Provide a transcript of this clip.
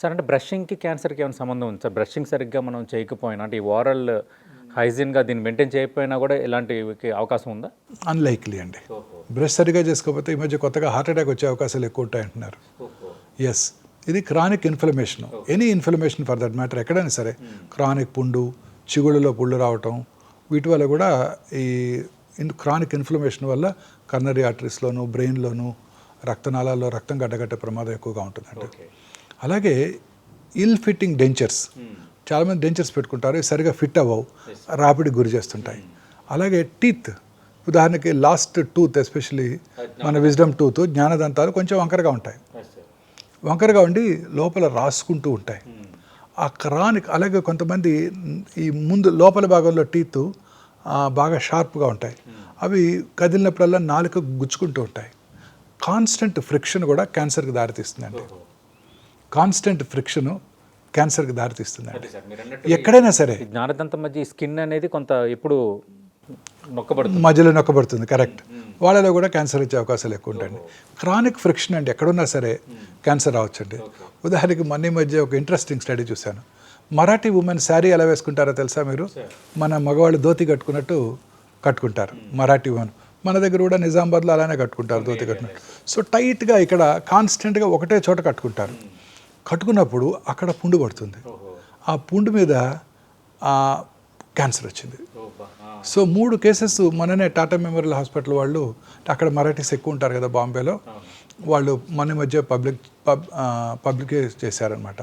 Sir అంటే బ్రషింగ్‌కి, క్యాన్సర్‌కి ఏమైనా సంబంధం ఉందా సార్? బ్రషింగ్ సరిగ్గా మనం చేయకపోయినా అంటే ఈ ఓరల్ హైజీన్‌గా దీన్ని మెయింటైన్ చేయకపోయినా కూడా ఇలాంటివికి అవకాశం ఉందా? అన్లైక్లీ అండి. బ్రష్ సరిగ్గా చేసుకోకపోతే ఈ మధ్య కొత్తగా హార్ట్ అటాక్ వచ్చే అవకాశాలు ఎక్కువ ఉంటాయంటున్నారు. ఎస్, ఇది chronic inflammation. Any inflammation for that matter ఎక్కడైనా సరే, క్రానిక్ పుండు, చిగుళ్ళలో పుళ్ళు రావటం, వీటి వల్ల కూడా ఈ క్రానిక్ ఇన్ఫ్లమేషన్ వల్ల కర్నరీ ఆర్టరీస్లోను, బ్రెయిన్లోను, రక్తనాళాల్లో రక్తం గడ్డగట్టే ప్రమాదం ఎక్కువగా ఉంటుందండి. అలాగే ఇల్ ఫిట్టింగ్ డెంచర్స్, చాలామంది డెంచర్స్ పెట్టుకుంటారు, సరిగా ఫిట్ అవ్వవు, రాపిడికి గురి చేస్తుంటాయి. అలాగే టీత్, ఉదాహరణకి లాస్ట్ టూత్, ఎస్పెషలీ మన విజ్డమ్ టూత్, జ్ఞానదంతాలు కొంచెం వంకరగా ఉంటాయి, వంకరగా ఉండి లోపల రాసుకుంటూ ఉంటాయి. ఆ క్రానిక్, అలాగే కొంతమంది ఈ ముందు లోపల భాగంలో టీత్ బాగా షార్ప్గా ఉంటాయి, అవి కదిలినప్పుడల్లా నాలుక గుచ్చుకుంటూ ఉంటాయి. కాన్స్టెంట్ ఫ్రిక్షన్ కూడా క్యాన్సర్కి దారితీస్తుందండి. కాన్స్టెంట్ ఫ్రిక్షన్ క్యాన్సర్కి దారితీస్తుందండి ఎక్కడైనా సరే. జ్ఞానదంతం మధ్య స్కిన్ అనేది కొంత ఎప్పుడు నొక్కబడుతుంది, మధ్యలో నొక్కబడుతుంది, కరెక్ట్. వాళ్ళలో కూడా క్యాన్సర్ వచ్చే అవకాశాలు ఎక్కువ ఉంటాయండి. క్రానిక్ ఫ్రిక్షన్ అండి, ఎక్కడున్నా సరే క్యాన్సర్ రావచ్చండి. ఉదాహరణకి మొన్న మధ్య ఒక ఇంట్రెస్టింగ్ స్టడీ చూశాను. మరాఠీ ఉమెన్ శారీ ఎలా వేసుకుంటారో తెలుసా మీరు? మన మగవాళ్ళు ధోతి కట్టుకున్నట్టు కట్టుకుంటారు మరాఠీ ఉమెన్. మన దగ్గర కూడా నిజామాబాద్లో అలానే కట్టుకుంటారు, ధోతి కట్టుకున్నట్టు. సో టైట్గా ఇక్కడ కాన్స్టెంట్గా ఒకటే చోట కట్టుకుంటారు. కట్టుకున్నప్పుడు అక్కడ పుండు పడుతుంది, ఆ పుండు మీద క్యాన్సర్ వచ్చింది. సో 3 కేసెస్ మొన్ననే టాటా మెమోరియల్ హాస్పిటల్ వాళ్ళు, అక్కడ మరాఠీస్ ఎక్కువ ఉంటారు కదా బాంబేలో, వాళ్ళు మొన్న మధ్య పబ్లిక్ చేశారనమాట.